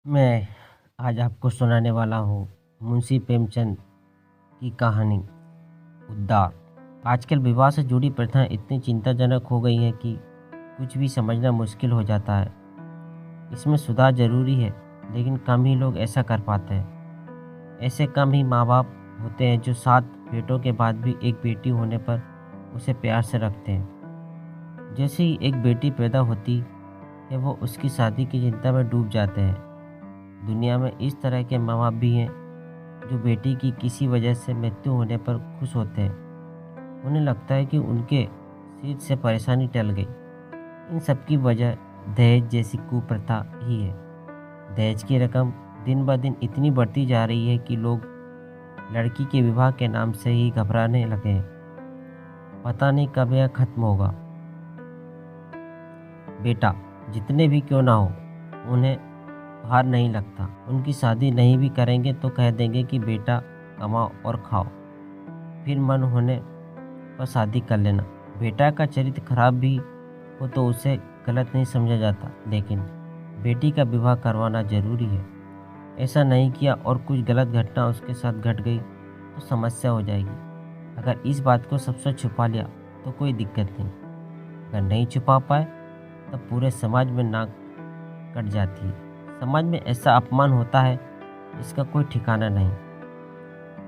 मैं आज आपको सुनाने वाला हूँ मुंशी प्रेमचंद की कहानी उद्धार। आजकल विवाह से जुड़ी प्रथाएं इतनी चिंताजनक हो गई हैं कि कुछ भी समझना मुश्किल हो जाता है। इसमें सुधार जरूरी है, लेकिन कम ही लोग ऐसा कर पाते हैं। ऐसे कम ही माँ बाप होते हैं जो 7 बेटों के बाद भी एक बेटी होने पर उसे प्यार से रखते हैं। जैसे ही एक बेटी पैदा होती है वो उसकी शादी की चिंता में डूब जाते हैं। दुनिया में इस तरह के माँ बाप भी हैं जो बेटी की किसी वजह से मृत्यु होने पर खुश होते हैं। उन्हें लगता है कि उनके सिर से परेशानी टल गई। इन सब की वजह दहेज जैसी कुप्रथा ही है। दहेज की रकम दिन ब दिन इतनी बढ़ती जा रही है कि लोग लड़की के विवाह के नाम से ही घबराने लगे हैं। पता नहीं कब यह खत्म होगा। बेटा जितने भी क्यों ना हो, उन्हें भार नहीं लगता। उनकी शादी नहीं भी करेंगे तो कह देंगे कि बेटा कमाओ और खाओ, फिर मन होने पर शादी कर लेना। बेटा का चरित्र खराब भी हो तो उसे गलत नहीं समझा जाता, लेकिन बेटी का विवाह करवाना जरूरी है। ऐसा नहीं किया और कुछ गलत घटना उसके साथ घट गई तो समस्या हो जाएगी। अगर इस बात को सबसे छुपा लिया तो कोई दिक्कत नहीं। अगर नहीं छुपा पाए तब पूरे समाज में नाक कट जाती है। समाज में ऐसा अपमान होता है जिसका कोई ठिकाना नहीं।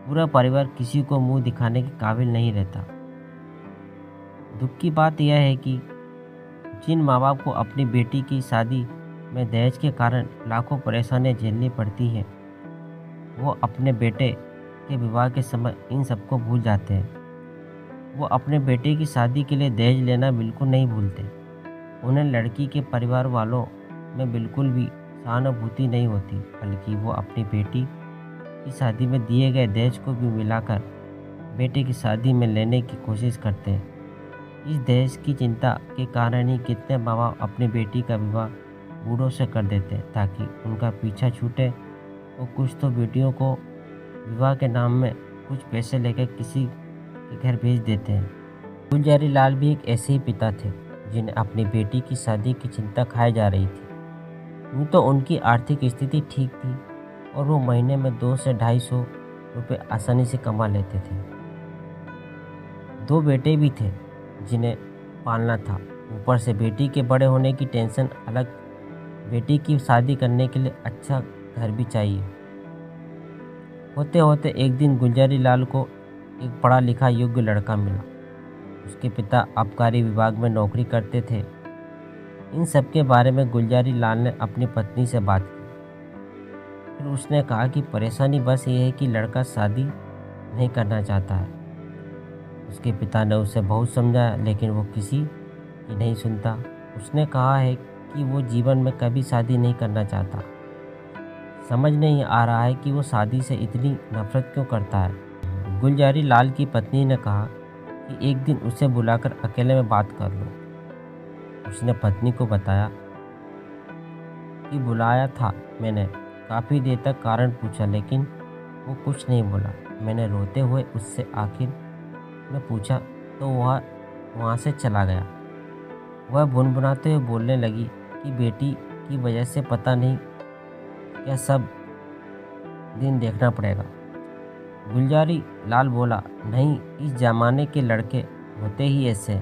पूरा परिवार किसी को मुंह दिखाने के काबिल नहीं रहता। दुख की बात यह है कि जिन माँ बाप को अपनी बेटी की शादी में दहेज के कारण लाखों परेशानियां झेलनी पड़ती हैं, वो अपने बेटे के विवाह के समय इन सबको भूल जाते हैं। वो अपने बेटे की शादी के लिए दहेज लेना बिल्कुल नहीं भूलते। उन्हें लड़की के परिवार वालों में बिल्कुल भी सहानुभूति नहीं होती, बल्कि वो अपनी बेटी की शादी में दिए गए दहेज को भी मिलाकर बेटे की शादी में लेने की कोशिश करते हैं। इस दहेज की चिंता के कारण ही कितने माँ बाप अपनी बेटी का विवाह बूढ़ों से कर देते हैं ताकि उनका पीछा छूटे। और कुछ तो बेटियों को विवाह के नाम में कुछ पैसे लेकर किसी के घर भेज देते हैं। गुलजारी लाल भी एक ऐसे ही पिता थे जिन्हें अपनी बेटी की शादी की चिंता खाई जा रही थी। यूँ तो उनकी आर्थिक स्थिति ठीक थी और वो महीने में 200 से 250 रुपये आसानी से कमा लेते थे। 2 बेटे भी थे जिन्हें पालना था। ऊपर से बेटी के बड़े होने की टेंशन अलग। बेटी की शादी करने के लिए अच्छा घर भी चाहिए। होते होते एक दिन गुलजारी लाल को एक पढ़ा लिखा योग्य लड़का मिला। उसके पिता आबकारी विभाग में नौकरी करते थे। इन सब के बारे में गुलजारी लाल ने अपनी पत्नी से बात की। फिर उसने कहा कि परेशानी बस ये है कि लड़का शादी नहीं करना चाहता है। उसके पिता ने उसे बहुत समझाया, लेकिन वो किसी की नहीं सुनता। उसने कहा है कि वो जीवन में कभी शादी नहीं करना चाहता। समझ नहीं आ रहा है कि वो शादी से इतनी नफरत क्यों करता है। गुलजारी लाल की पत्नी ने कहा कि एक दिन उसे बुलाकर अकेले में बात कर लो। उसने पत्नी को बताया कि बुलाया था मैंने। काफ़ी देर तक कारण पूछा, लेकिन वो कुछ नहीं बोला। मैंने रोते हुए उससे आखिर में पूछा तो वह वहाँ से चला गया। वह भुनभुनाते हुए बोलने लगी कि बेटी की वजह से पता नहीं क्या सब दिन देखना पड़ेगा। गुलजारी लाल बोला, नहीं, इस जमाने के लड़के होते ही ऐसे।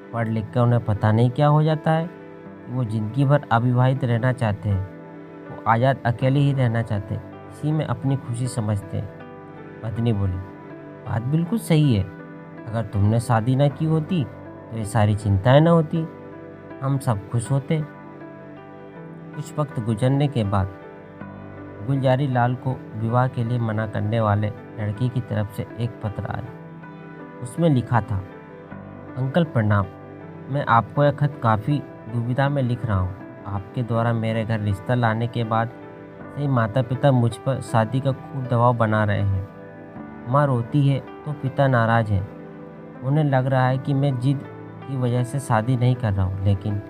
पढ़ लिख कर उन्हें पता नहीं क्या हो जाता है कि वो ज़िंदगी भर अविवाहित रहना चाहते हैं। वो आज़ाद अकेले ही रहना चाहते हैं, इसी में अपनी खुशी समझते हैं। पत्नी बोली, बात बिल्कुल सही है। अगर तुमने शादी ना की होती तो ये सारी चिंताएं ना होती, हम सब खुश होते। कुछ वक्त गुजरने के बाद गुलजारी लाल को विवाह के लिए मना करने वाले लड़की की तरफ से एक पत्र आया। उसमें लिखा था, अंकल प्रणाम, मैं आपको यह खत काफ़ी दुविधा में लिख रहा हूँ। आपके द्वारा मेरे घर रिश्ता लाने के बाद से ही माता पिता मुझ पर शादी का खूब दबाव बना रहे हैं। माँ रोती है तो पिता नाराज़ है। उन्हें लग रहा है कि मैं जिद की वजह से शादी नहीं कर रहा हूँ, लेकिन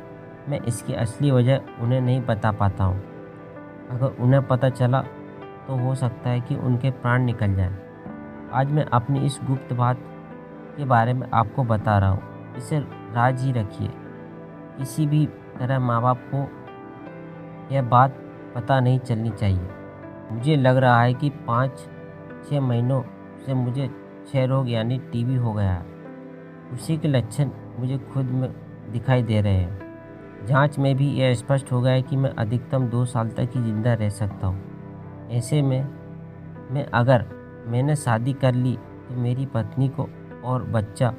मैं इसकी असली वजह उन्हें नहीं बता पाता हूँ। अगर उन्हें पता चला तो हो सकता है कि उनके प्राण निकल जाएं। आज मैं अपनी इस गुप्त बात के बारे में आपको बता रहा हूँ। इसे राज ही रखिए। किसी भी तरह माँ बाप को यह बात पता नहीं चलनी चाहिए। मुझे लग रहा है कि 5-6 महीनों से मुझे क्षय रोग यानी टीबी हो गया है। उसी के लक्षण मुझे खुद में दिखाई दे रहे हैं। जांच में भी यह स्पष्ट हो गया है कि मैं अधिकतम 2 साल तक ही जिंदा रह सकता हूँ। ऐसे में अगर मैंने शादी कर ली तो मेरी पत्नी को और बच्चा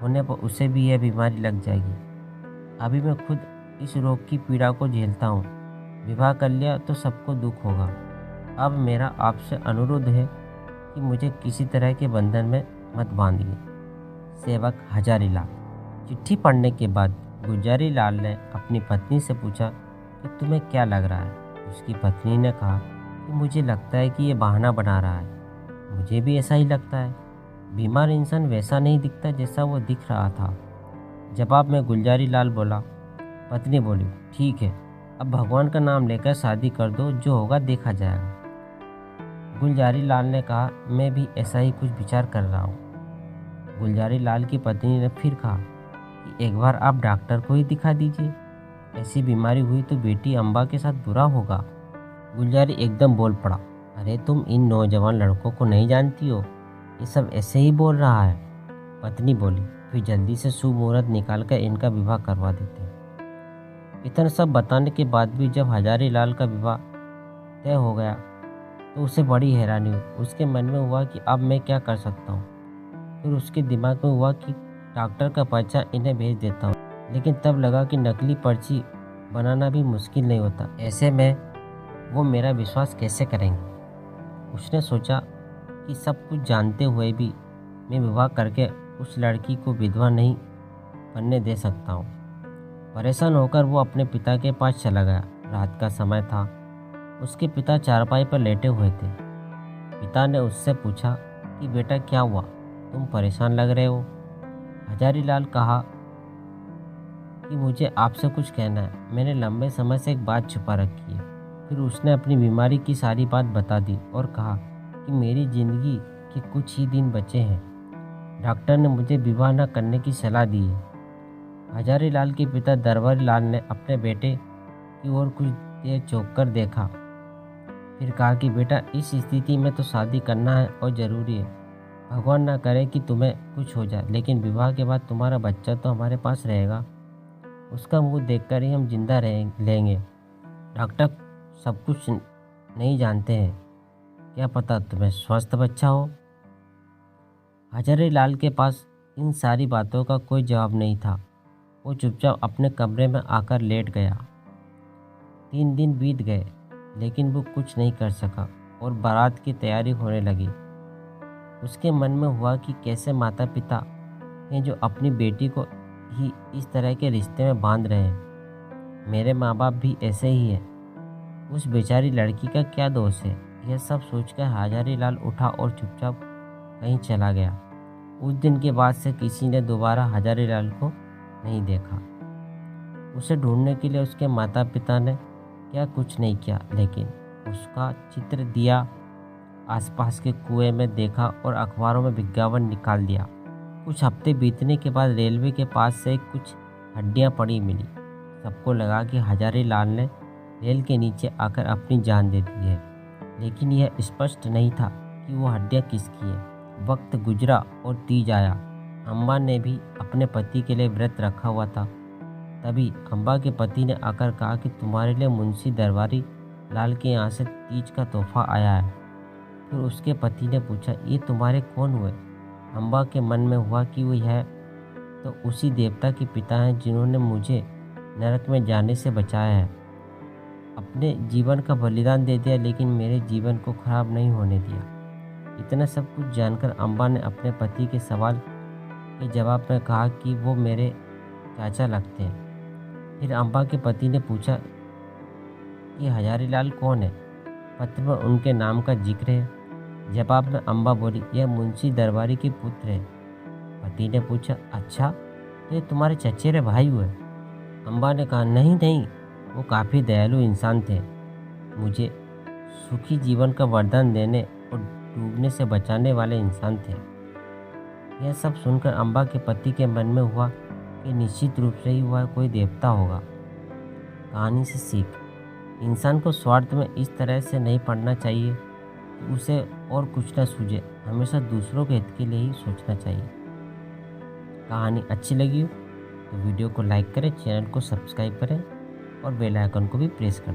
होने पर उसे भी यह बीमारी लग जाएगी। अभी मैं खुद इस रोग की पीड़ा को झेलता हूँ। विवाह कर लिया तो सबको दुख होगा। अब मेरा आपसे अनुरोध है कि मुझे किसी तरह के बंधन में मत बांधिए। सेवक हजारी लाल। चिट्ठी पढ़ने के बाद गुलजारी लाल ने अपनी पत्नी से पूछा कि तुम्हें क्या लग रहा है। उसकी पत्नी ने कहा कि मुझे लगता है कि ये बहाना बना रहा है। मुझे भी ऐसा ही लगता है। बीमार इंसान वैसा नहीं दिखता जैसा वो दिख रहा था। जवाब में गुलजारी लाल बोला। पत्नी बोली, ठीक है, अब भगवान का नाम लेकर शादी कर दो, जो होगा देखा जाएगा। गुलजारी लाल ने कहा, मैं भी ऐसा ही कुछ विचार कर रहा हूँ। गुलजारी लाल की पत्नी ने फिर कहा कि एक बार आप डॉक्टर को ही दिखा दीजिए। ऐसी बीमारी हुई तो बेटी अम्बा के साथ बुरा होगा। गुलजारी एकदम बोल पड़ा, अरे तुम इन नौजवान लड़कों को नहीं जानती हो, ये सब ऐसे ही बोल रहा है। पत्नी बोली, फिर जल्दी से शुभ मुहूर्त निकालकर इनका विवाह करवा देते हैं। इतना सब बताने के बाद भी जब हजारी लाल का विवाह तय हो गया तो उसे बड़ी हैरानी हुई। उसके मन में हुआ कि अब मैं क्या कर सकता हूँ। फिर उसके दिमाग में हुआ कि डॉक्टर का पर्चा इन्हें भेज देता हूँ, लेकिन तब लगा कि नकली पर्ची बनाना भी मुश्किल नहीं होता। ऐसे में वो मेरा विश्वास कैसे करेंगे। उसने सोचा कि सब कुछ जानते हुए भी मैं विवाह करके उस लड़की को विधवा नहीं बनने दे सकता हूँ। परेशान होकर वो अपने पिता के पास चला गया। रात का समय था। उसके पिता चारपाई पर लेटे हुए थे। पिता ने उससे पूछा कि बेटा क्या हुआ, तुम परेशान लग रहे हो। हजारी लाल कहा कि मुझे आपसे कुछ कहना है। मैंने लंबे समय से एक बात छुपा रखी है। फिर उसने अपनी बीमारी की सारी बात बता दी और कहा कि मेरी जिंदगी के कुछ ही दिन बचे हैं। डॉक्टर ने मुझे विवाह न करने की सलाह दी है। हजारी लाल के पिता दरबारी लाल ने अपने बेटे की ओर कुछ देर चौंक कर देखा। फिर कहा कि बेटा, इस स्थिति में तो शादी करना है और ज़रूरी है। भगवान ना करे कि तुम्हें कुछ हो जाए, लेकिन विवाह के बाद तुम्हारा बच्चा तो हमारे पास रहेगा। उसका मुंह देखकर ही हम जिंदा लेंगे। डॉक्टर सब कुछ नहीं जानते हैं, क्या पता तुम्हें स्वस्थ बच्चा हो। हजारी लाल के पास इन सारी बातों का कोई जवाब नहीं था। वो चुपचाप अपने कमरे में आकर लेट गया। 3 दिन बीत गए, लेकिन वो कुछ नहीं कर सका और बारात की तैयारी होने लगी। उसके मन में हुआ कि कैसे माता पिता हैं जो अपनी बेटी को ही इस तरह के रिश्ते में बांध रहे हैं। मेरे माँ बाप भी ऐसे ही हैं। उस बेचारी लड़की का क्या दोष है। यह सब सोचकर हजारी लाल उठा और चुपचाप कहीं चला गया। उस दिन के बाद से किसी ने दोबारा हजारी लाल को नहीं देखा। उसे ढूंढने के लिए उसके माता पिता ने क्या कुछ नहीं किया, लेकिन उसका चित्र दिया, आसपास के कुएं में देखा और अखबारों में विज्ञापन निकाल दिया। कुछ हफ्ते बीतने के बाद रेलवे के पास से कुछ हड्डियां पड़ी मिली। सबको लगा कि हजारी लाल ने रेल के नीचे आकर अपनी जान दे दी है, लेकिन यह स्पष्ट नहीं था कि वो हड्डियां किसकी हैं। वक्त गुजरा और तीज आया। अम्बा ने भी अपने पति के लिए व्रत रखा हुआ था। तभी अम्बा के पति ने आकर कहा कि तुम्हारे लिए मुंशी दरबारी लाल के यहाँ से तीज का तोहफा आया है। फिर उसके पति ने पूछा, ये तुम्हारे कौन हुए। अम्बा के मन में हुआ कि वो यह तो उसी देवता के पिता हैं जिन्होंने मुझे नरक में जाने से बचाया है। अपने जीवन का बलिदान दे दिया, लेकिन मेरे जीवन को खराब नहीं होने दिया। इतना सब कुछ जानकर अम्बा ने अपने पति के सवाल के जवाब में कहा कि वो मेरे चाचा लगते हैं। फिर अम्बा के पति ने पूछा कि हजारी लाल कौन है। पत्र में उनके नाम का जिक्र है। जवाब में अम्बा बोली, यह मुंशी दरबारी के पुत्र है। पति ने पूछा, अच्छा तो ये तुम्हारे चचेरे भाई हुए। अम्बा ने कहा, नहीं नहीं, वो काफ़ी दयालु इंसान थे। मुझे सुखी जीवन का वरदान देने और डूबने से बचाने वाले इंसान थे। यह सब सुनकर अम्बा के पति के मन में हुआ कि निश्चित रूप से ही वह कोई देवता होगा। कहानी से सीख, इंसान को स्वार्थ में इस तरह से नहीं पड़ना चाहिए कि उसे और कुछ ना सूझे। हमेशा दूसरों के हित के लिए ही सोचना चाहिए। कहानी अच्छी लगी हो तो वीडियो को लाइक करें, चैनल को सब्सक्राइब करें और बेल आइकन को भी प्रेस करें।